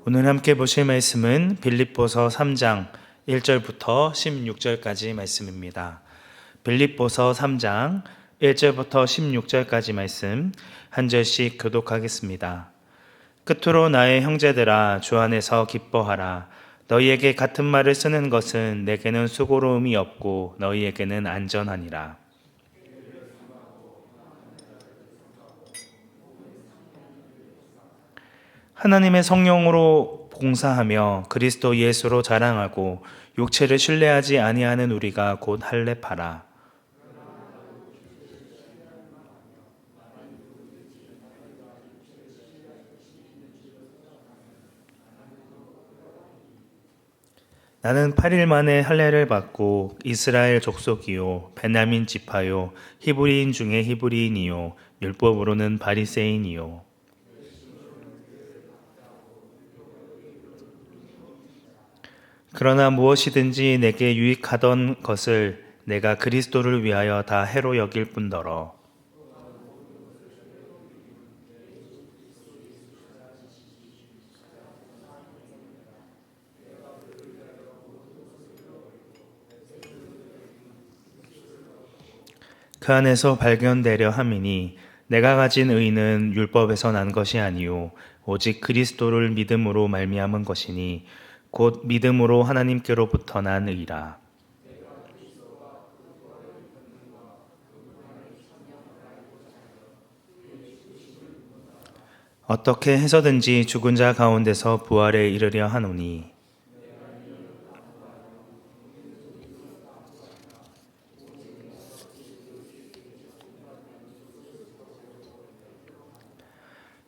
오늘 함께 보실 말씀은 빌립보서 3장 1절부터 16절까지 말씀입니다. 빌립보서 3장 1절부터 16절까지 말씀 한 절씩 교독하겠습니다. 끝으로 나의 형제들아, 주 안에서 기뻐하라. 너희에게 같은 말을 쓰는 것은 내게는 수고로움이 없고 너희에게는 안전하니라. 하나님의 성령으로 봉사하며 그리스도 예수로 자랑하고 육체를 신뢰하지 아니하는 우리가 곧 할례파라. 나는 8일 만에 할례를 받고 이스라엘 족속이요 베냐민 지파요 히브리인 중에 히브리인이요 율법으로는 바리새인이요. 그러나 무엇이든지 내게 유익하던 것을 내가 그리스도를 위하여 다 해로 여길 뿐더러 그 안에서 발견되려 함이니 내가 가진 의는 율법에서 난 것이 아니요 오직 그리스도를 믿음으로 말미암은 것이니 곧 믿음으로 하나님께로부터 난 의라. 어떻게 해서든지 죽은 자 가운데서 부활에 이르려 하노니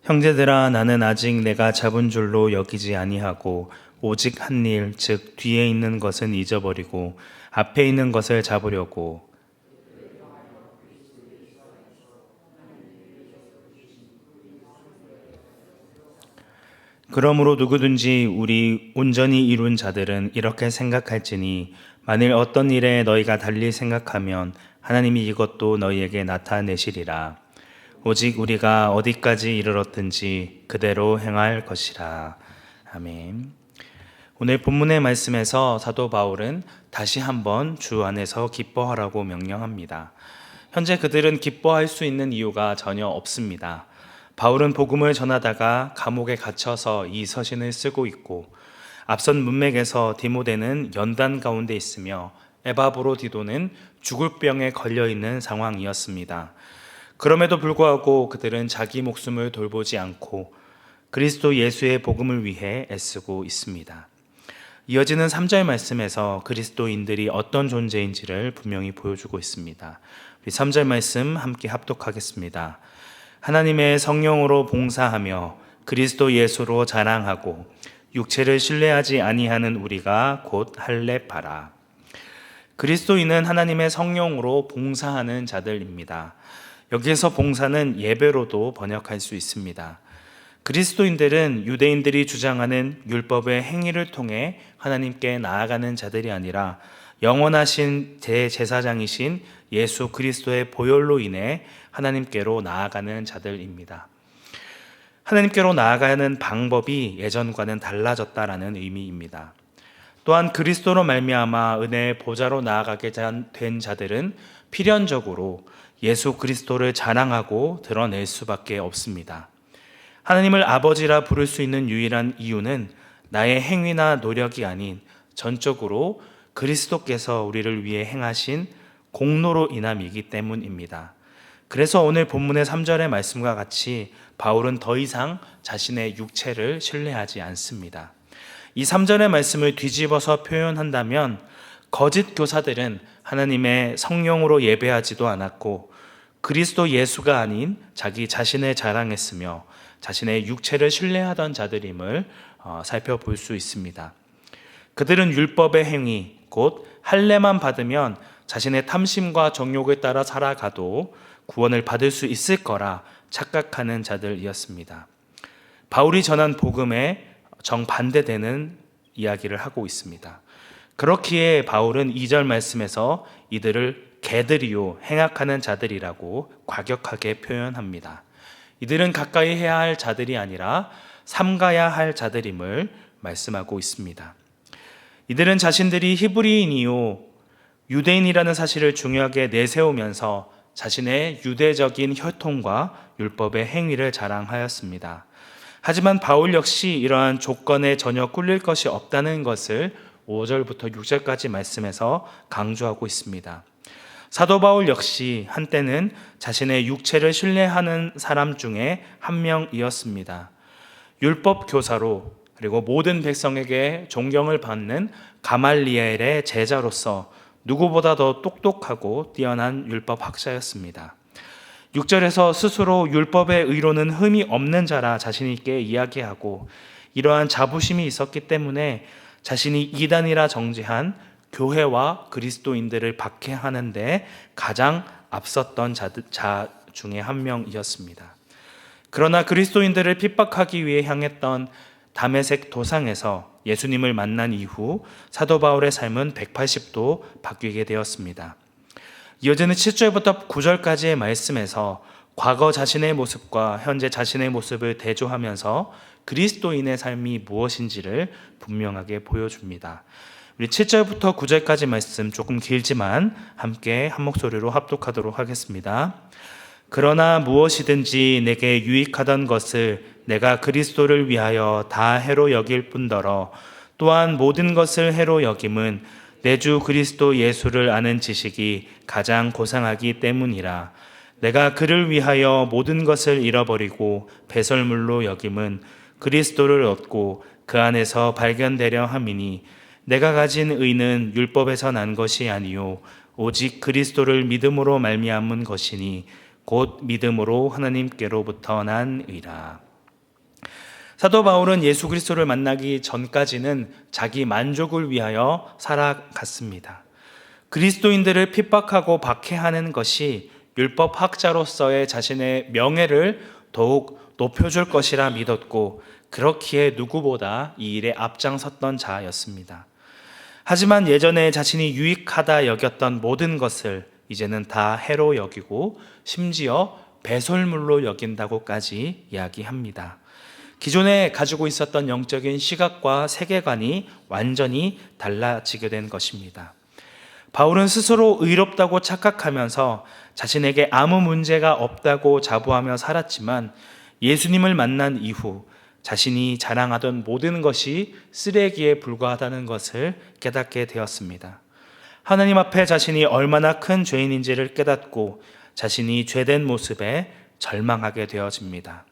형제들아, 나는 아직 내가 잡은 줄로 여기지 아니하고 오직 한 일, 즉 뒤에 있는 것은 잊어버리고 앞에 있는 것을 잡으려고. 그러므로 누구든지 우리 온전히 이룬 자들은 이렇게 생각할지니 만일 어떤 일에 너희가 달리 생각하면 하나님이 이것도 너희에게 나타내시리라. 오직 우리가 어디까지 이르렀든지 그대로 행할 것이라. 아멘. 오늘 본문의 말씀에서 사도 바울은 다시 한번 주 안에서 기뻐하라고 명령합니다. 현재 그들은 기뻐할 수 있는 이유가 전혀 없습니다. 바울은 복음을 전하다가 감옥에 갇혀서 이 서신을 쓰고 있고, 앞선 문맥에서 디모데는 연단 가운데 있으며 에바브로디도는 죽을 병에 걸려 있는 상황이었습니다. 그럼에도 불구하고 그들은 자기 목숨을 돌보지 않고 그리스도 예수의 복음을 위해 애쓰고 있습니다. 이어지는 3절 말씀에서 그리스도인들이 어떤 존재인지를 분명히 보여주고 있습니다. 우리 3절 말씀 함께 합독하겠습니다. 하나님의 성령으로 봉사하며 그리스도 예수로 자랑하고 육체를 신뢰하지 아니하는 우리가 곧 할례파라. 그리스도인은 하나님의 성령으로 봉사하는 자들입니다. 여기에서 봉사는 예배로도 번역할 수 있습니다. 그리스도인들은 유대인들이 주장하는 율법의 행위를 통해 하나님께 나아가는 자들이 아니라 영원하신 대제사장이신 예수 그리스도의 보혈로 인해 하나님께로 나아가는 자들입니다. 하나님께로 나아가는 방법이 예전과는 달라졌다라는 의미입니다. 또한 그리스도로 말미암아 은혜의 보좌로 나아가게 된 자들은 필연적으로 예수 그리스도를 자랑하고 드러낼 수밖에 없습니다. 하나님을 아버지라 부를 수 있는 유일한 이유는 나의 행위나 노력이 아닌 전적으로 그리스도께서 우리를 위해 행하신 공로로 인함이기 때문입니다. 그래서 오늘 본문의 3절의 말씀과 같이 바울은 더 이상 자신의 육체를 신뢰하지 않습니다. 이 3절의 말씀을 뒤집어서 표현한다면 거짓 교사들은 하나님의 성령으로 예배하지도 않았고 그리스도 예수가 아닌 자기 자신을 자랑했으며 자신의 육체를 신뢰하던 자들임을 살펴볼 수 있습니다. 그들은 율법의 행위, 곧 할례만 받으면 자신의 탐심과 정욕을 따라 살아가도 구원을 받을 수 있을 거라 착각하는 자들이었습니다. 바울이 전한 복음에 정반대되는 이야기를 하고 있습니다. 그렇기에 바울은 2절 말씀에서 이들을 개들이요 행악하는 자들이라고 과격하게 표현합니다. 이들은 가까이 해야 할 자들이 아니라 삼가야 할 자들임을 말씀하고 있습니다. 이들은 자신들이 히브리인이요 유대인이라는 사실을 중요하게 내세우면서 자신의 유대적인 혈통과 율법의 행위를 자랑하였습니다. 하지만 바울 역시 이러한 조건에 전혀 꿀릴 것이 없다는 것을 5절부터 6절까지 말씀에서 강조하고 있습니다. 사도 바울 역시 한때는 자신의 육체를 신뢰하는 사람 중에 한 명이었습니다. 율법 교사로 그리고 모든 백성에게 존경을 받는 가말리엘의 제자로서 누구보다 더 똑똑하고 뛰어난 율법 학자였습니다. 6절에서 스스로 율법의 의로는 흠이 없는 자라 자신 있게 이야기하고 이러한 자부심이 있었기 때문에 자신이 이단이라 정죄한 교회와 그리스도인들을 박해하는데 가장 앞섰던 자 중에 한 명이었습니다. 그러나 그리스도인들을 핍박하기 위해 향했던 다메섹 도상에서 예수님을 만난 이후 사도 바울의 삶은 180도 바뀌게 되었습니다. 이어지는 7절부터 9절까지의 말씀에서 과거 자신의 모습과 현재 자신의 모습을 대조하면서 그리스도인의 삶이 무엇인지를 분명하게 보여줍니다. 우리 7절부터 9절까지 말씀 조금 길지만 함께 한 목소리로 합독하도록 하겠습니다. 그러나 무엇이든지 내게 유익하던 것을 내가 그리스도를 위하여 다 해로 여길 뿐더러 또한 모든 것을 해로 여김은 내 주 그리스도 예수를 아는 지식이 가장 고상하기 때문이라. 내가 그를 위하여 모든 것을 잃어버리고 배설물로 여김은 그리스도를 얻고 그 안에서 발견되려 함이니 내가 가진 의는 율법에서 난 것이 아니요 오직 그리스도를 믿음으로 말미암은 것이니 곧 믿음으로 하나님께로부터 난 의라. 사도 바울은 예수 그리스도를 만나기 전까지는 자기 만족을 위하여 살아갔습니다. 그리스도인들을 핍박하고 박해하는 것이 율법 학자로서의 자신의 명예를 더욱 높여줄 것이라 믿었고 그렇기에 누구보다 이 일에 앞장섰던 자였습니다. 하지만 예전에 자신이 유익하다 여겼던 모든 것을 이제는 다 해로 여기고 심지어 배설물로 여긴다고까지 이야기합니다. 기존에 가지고 있었던 영적인 시각과 세계관이 완전히 달라지게 된 것입니다. 바울은 스스로 의롭다고 착각하면서 자신에게 아무 문제가 없다고 자부하며 살았지만 예수님을 만난 이후 자신이 자랑하던 모든 것이 쓰레기에 불과하다는 것을 깨닫게 되었습니다. 하나님 앞에 자신이 얼마나 큰 죄인인지를 깨닫고 자신이 죄된 모습에 절망하게 되어집니다.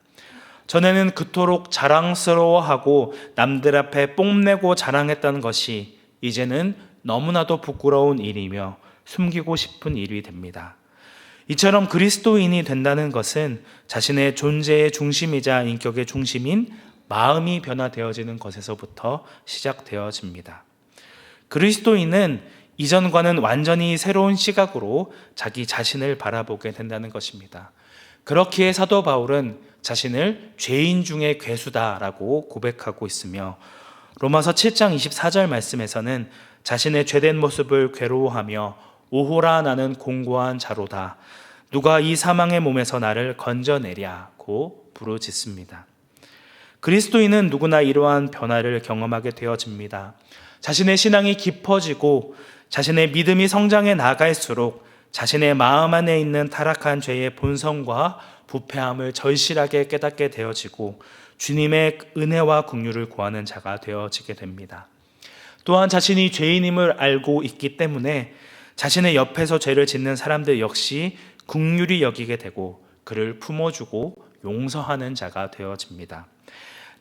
전에는 그토록 자랑스러워하고 남들 앞에 뽐내고 자랑했던 것이 이제는 너무나도 부끄러운 일이며 숨기고 싶은 일이 됩니다. 이처럼 그리스도인이 된다는 것은 자신의 존재의 중심이자 인격의 중심인 마음이 변화되어지는 것에서부터 시작되어집니다. 그리스도인은 이전과는 완전히 새로운 시각으로 자기 자신을 바라보게 된다는 것입니다. 그렇기에 사도 바울은 자신을 죄인 중에 괴수다라고 고백하고 있으며 로마서 7장 24절 말씀에서는 자신의 죄된 모습을 괴로워하며 오호라 나는 공고한 자로다. 누가 이 사망의 몸에서 나를 건져내랴고 부르짖습니다. 그리스도인은 누구나 이러한 변화를 경험하게 되어집니다. 자신의 신앙이 깊어지고 자신의 믿음이 성장해 나갈수록 자신의 마음 안에 있는 타락한 죄의 본성과 부패함을 절실하게 깨닫게 되어지고 주님의 은혜와 긍휼을 구하는 자가 되어지게 됩니다. 또한 자신이 죄인임을 알고 있기 때문에 자신의 옆에서 죄를 짓는 사람들 역시 긍휼히 여기게 되고 그를 품어주고 용서하는 자가 되어집니다.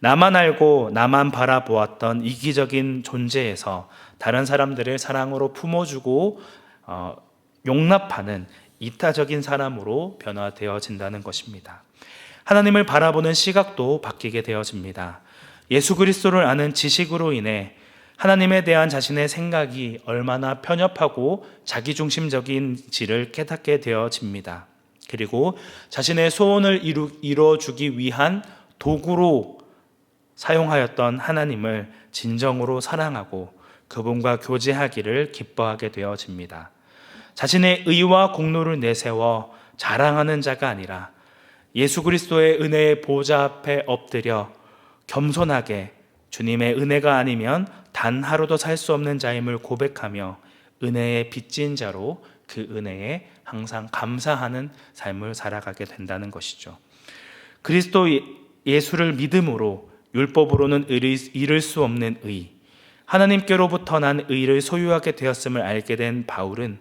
나만 알고 나만 바라보았던 이기적인 존재에서 다른 사람들을 사랑으로 품어주고 용납하는 이타적인 사람으로 변화되어진다는 것입니다. 하나님을 바라보는 시각도 바뀌게 되어집니다. 예수 그리스도를 아는 지식으로 인해 하나님에 대한 자신의 생각이 얼마나 편협하고 자기중심적인지를 깨닫게 되어집니다. 그리고 자신의 소원을 이루어주기 위한 도구로 사용하였던 하나님을 진정으로 사랑하고 그분과 교제하기를 기뻐하게 되어집니다. 자신의 의와 공로를 내세워 자랑하는 자가 아니라 예수 그리스도의 은혜의 보좌 앞에 엎드려 겸손하게 주님의 은혜가 아니면 단 하루도 살 수 없는 자임을 고백하며 은혜의 빚진 자로 그 은혜에 항상 감사하는 삶을 살아가게 된다는 것이죠. 그리스도 예수를 믿음으로 율법으로는 이룰 수 없는 의, 하나님께로부터 난 의를 소유하게 되었음을 알게 된 바울은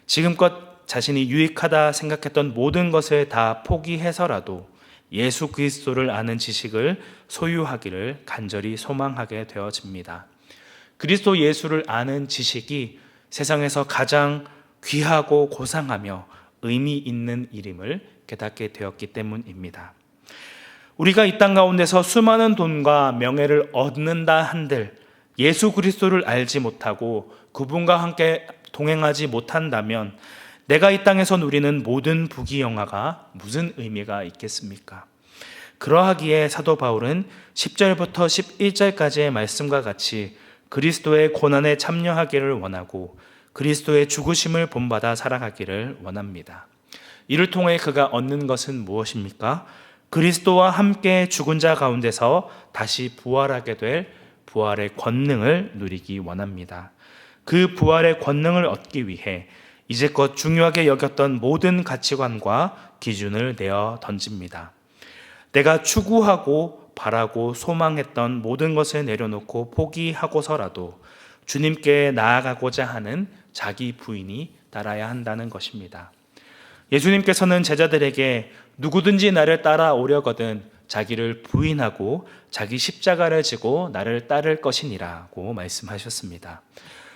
지금껏 자신이 유익하다 생각했던 모든 것을 다 포기해서라도 예수 그리스도를 아는 지식을 소유하기를 간절히 소망하게 되어집니다. 그리스도 예수를 아는 지식이 세상에서 가장 귀하고 고상하며 의미 있는 일임을 깨닫게 되었기 때문입니다. 우리가 이 땅 가운데서 수많은 돈과 명예를 얻는다 한들 예수 그리스도를 알지 못하고 그분과 함께 동행하지 못한다면 내가 이 땅에서 누리는 모든 부귀영화가 무슨 의미가 있겠습니까? 그러하기에 사도 바울은 10절부터 11절까지의 말씀과 같이 그리스도의 고난에 참여하기를 원하고 그리스도의 죽으심을 본받아 살아가기를 원합니다. 이를 통해 그가 얻는 것은 무엇입니까? 그리스도와 함께 죽은 자 가운데서 다시 부활하게 될 부활의 권능을 누리기 원합니다. 그 부활의 권능을 얻기 위해 이제껏 중요하게 여겼던 모든 가치관과 기준을 내어 던집니다. 내가 추구하고 바라고 소망했던 모든 것을 내려놓고 포기하고서라도 주님께 나아가고자 하는 자기 부인이 따라야 한다는 것입니다. 예수님께서는 제자들에게 누구든지 나를 따라오려거든 자기를 부인하고 자기 십자가를 지고 나를 따를 것이니라고 말씀하셨습니다.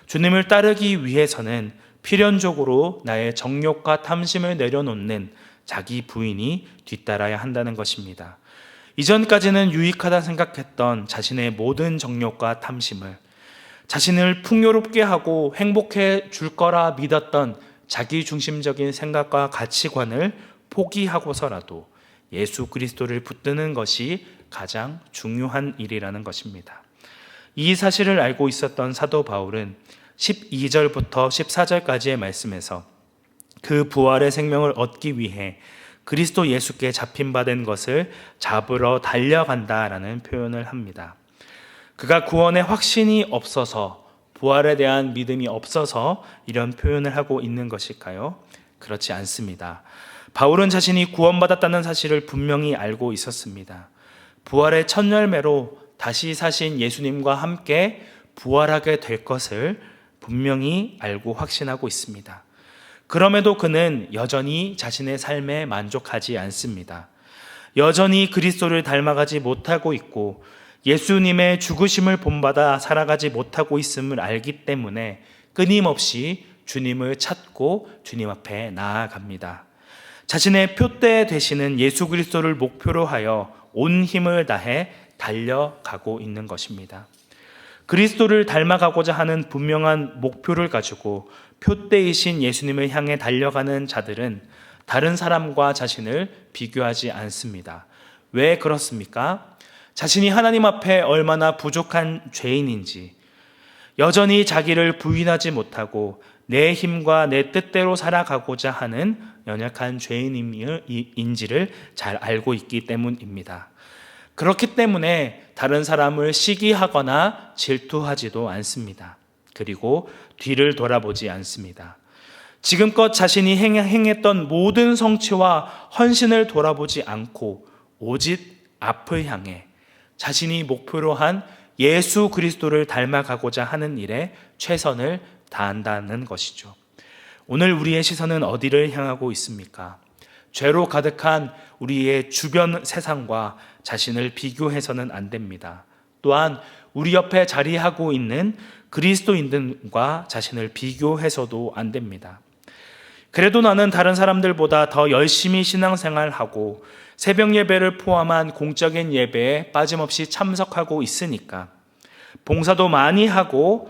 주님을 따르기 위해서는 필연적으로 나의 정욕과 탐심을 내려놓는 자기 부인이 뒤따라야 한다는 것입니다. 이전까지는 유익하다 생각했던 자신의 모든 정욕과 탐심을, 자신을 풍요롭게 하고 행복해 줄 거라 믿었던 자기 중심적인 생각과 가치관을 포기하고서라도 예수 그리스도를 붙드는 것이 가장 중요한 일이라는 것입니다. 이 사실을 알고 있었던 사도 바울은 12절부터 14절까지의 말씀에서 그 부활의 생명을 얻기 위해 그리스도 예수께 잡힌 바 된 것을 잡으러 달려간다라는 표현을 합니다. 그가 구원의 확신이 없어서, 부활에 대한 믿음이 없어서 이런 표현을 하고 있는 것일까요? 그렇지 않습니다. 바울은 자신이 구원받았다는 사실을 분명히 알고 있었습니다. 부활의 첫 열매로 다시 사신 예수님과 함께 부활하게 될 것을 분명히 알고 확신하고 있습니다. 그럼에도 그는 여전히 자신의 삶에 만족하지 않습니다. 여전히 그리스도를 닮아가지 못하고 있고 예수님의 죽으심을 본받아 살아가지 못하고 있음을 알기 때문에 끊임없이 주님을 찾고 주님 앞에 나아갑니다. 자신의 표대 되시는 예수 그리스도를 목표로 하여 온 힘을 다해 달려가고 있는 것입니다. 그리스도를 닮아가고자 하는 분명한 목표를 가지고 표대이신 예수님을 향해 달려가는 자들은 다른 사람과 자신을 비교하지 않습니다. 왜 그렇습니까? 자신이 하나님 앞에 얼마나 부족한 죄인인지, 여전히 자기를 부인하지 못하고 내 힘과 내 뜻대로 살아가고자 하는 연약한 죄인인지를 잘 알고 있기 때문입니다. 그렇기 때문에 다른 사람을 시기하거나 질투하지도 않습니다. 그리고 뒤를 돌아보지 않습니다. 지금껏 자신이 행했던 모든 성취와 헌신을 돌아보지 않고 오직 앞을 향해 자신이 목표로 한 예수 그리스도를 닮아가고자 하는 일에 최선을 다한다는 것이죠. 오늘 우리의 시선은 어디를 향하고 있습니까? 죄로 가득한 우리의 주변 세상과 자신을 비교해서는 안 됩니다. 또한 우리 옆에 자리하고 있는 그리스도인들과 자신을 비교해서도 안 됩니다. 그래도 나는 다른 사람들보다 더 열심히 신앙생활하고 새벽 예배를 포함한 공적인 예배에 빠짐없이 참석하고 있으니까, 봉사도 많이 하고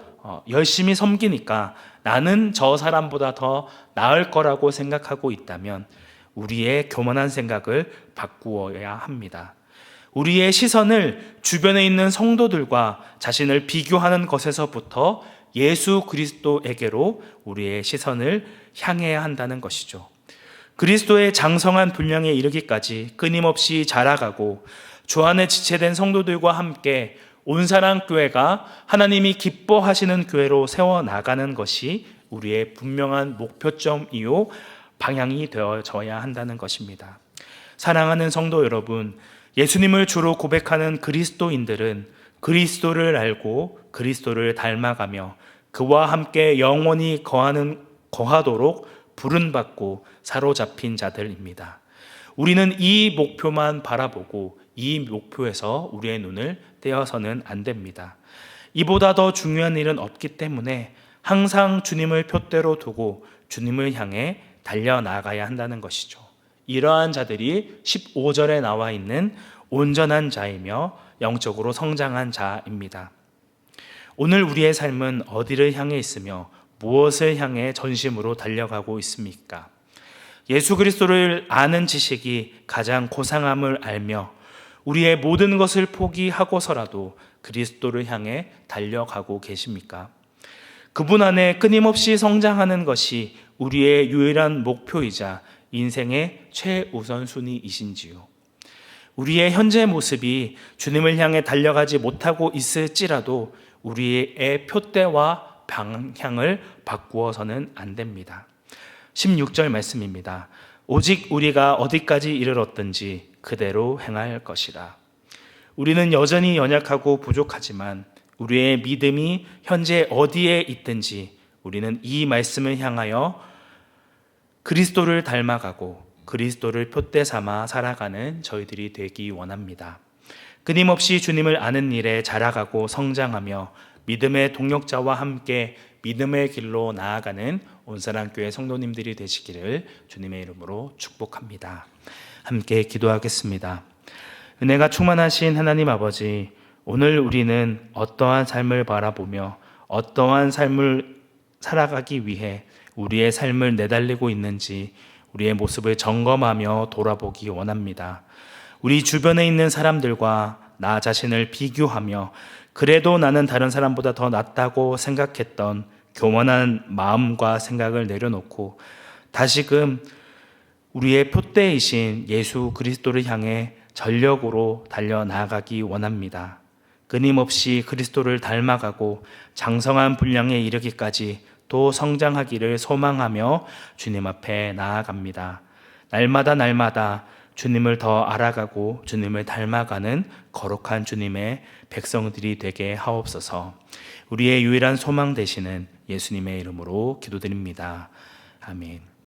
열심히 섬기니까 나는 저 사람보다 더 나을 거라고 생각하고 있다면 우리의 교만한 생각을 바꾸어야 합니다. 우리의 시선을 주변에 있는 성도들과 자신을 비교하는 것에서부터 예수 그리스도에게로 우리의 시선을 향해야 한다는 것이죠. 그리스도의 장성한 분량에 이르기까지 끊임없이 자라가고 주 안에 지체된 성도들과 함께 온사랑교회가 하나님이 기뻐하시는 교회로 세워나가는 것이 우리의 분명한 목표점이요 방향이 되어져야 한다는 것입니다. 사랑하는 성도 여러분, 예수님을 주로 고백하는 그리스도인들은 그리스도를 알고 그리스도를 닮아가며 그와 함께 영원히 거하도록 부름받고 사로잡힌 자들입니다. 우리는 이 목표만 바라보고 이 목표에서 우리의 눈을 떼어서는 안 됩니다. 이보다 더 중요한 일은 없기 때문에 항상 주님을 표대로 두고 주님을 향해 달려나가야 한다는 것이죠. 이러한 자들이 15절에 나와 있는 온전한 자이며 영적으로 성장한 자입니다. 오늘 우리의 삶은 어디를 향해 있으며 무엇을 향해 전심으로 달려가고 있습니까? 예수 그리스도를 아는 지식이 가장 고상함을 알며 우리의 모든 것을 포기하고서라도 그리스도를 향해 달려가고 계십니까? 그분 안에 끊임없이 성장하는 것이 우리의 유일한 목표이자 인생의 최우선순위이신지요? 우리의 현재 모습이 주님을 향해 달려가지 못하고 있을지라도 우리의 표대와 방향을 바꾸어서는 안 됩니다. 16절 말씀입니다. 오직 우리가 어디까지 이르렀든지 그대로 행할 것이라. 우리는 여전히 연약하고 부족하지만 우리의 믿음이 현재 어디에 있든지 우리는 이 말씀을 향하여 그리스도를 닮아가고 그리스도를 표대 삼아 살아가는 저희들이 되기 원합니다. 끊임없이 주님을 아는 일에 자라가고 성장하며 믿음의 동력자와 함께 믿음의 길로 나아가는 온사랑교회 성도님들이 되시기를 주님의 이름으로 축복합니다. 함께 기도하겠습니다. 은혜가 충만하신 하나님 아버지, 오늘 우리는 어떠한 삶을 바라보며 어떠한 삶을 살아가기 위해 우리의 삶을 내달리고 있는지 우리의 모습을 점검하며 돌아보기 원합니다. 우리 주변에 있는 사람들과 나 자신을 비교하며 그래도 나는 다른 사람보다 더 낫다고 생각했던 교만한 마음과 생각을 내려놓고 다시금 우리의 표대이신 예수 그리스도를 향해 전력으로 달려나가기 원합니다. 끊임없이 그리스도를 닮아가고 장성한 분량에 이르기까지 또 성장하기를 소망하며 주님 앞에 나아갑니다. 날마다 주님을 더 알아가고 주님을 닮아가는 거룩한 주님의 백성들이 되게 하옵소서. 우리의 유일한 소망 되시는 예수님의 이름으로 기도드립니다. 아멘.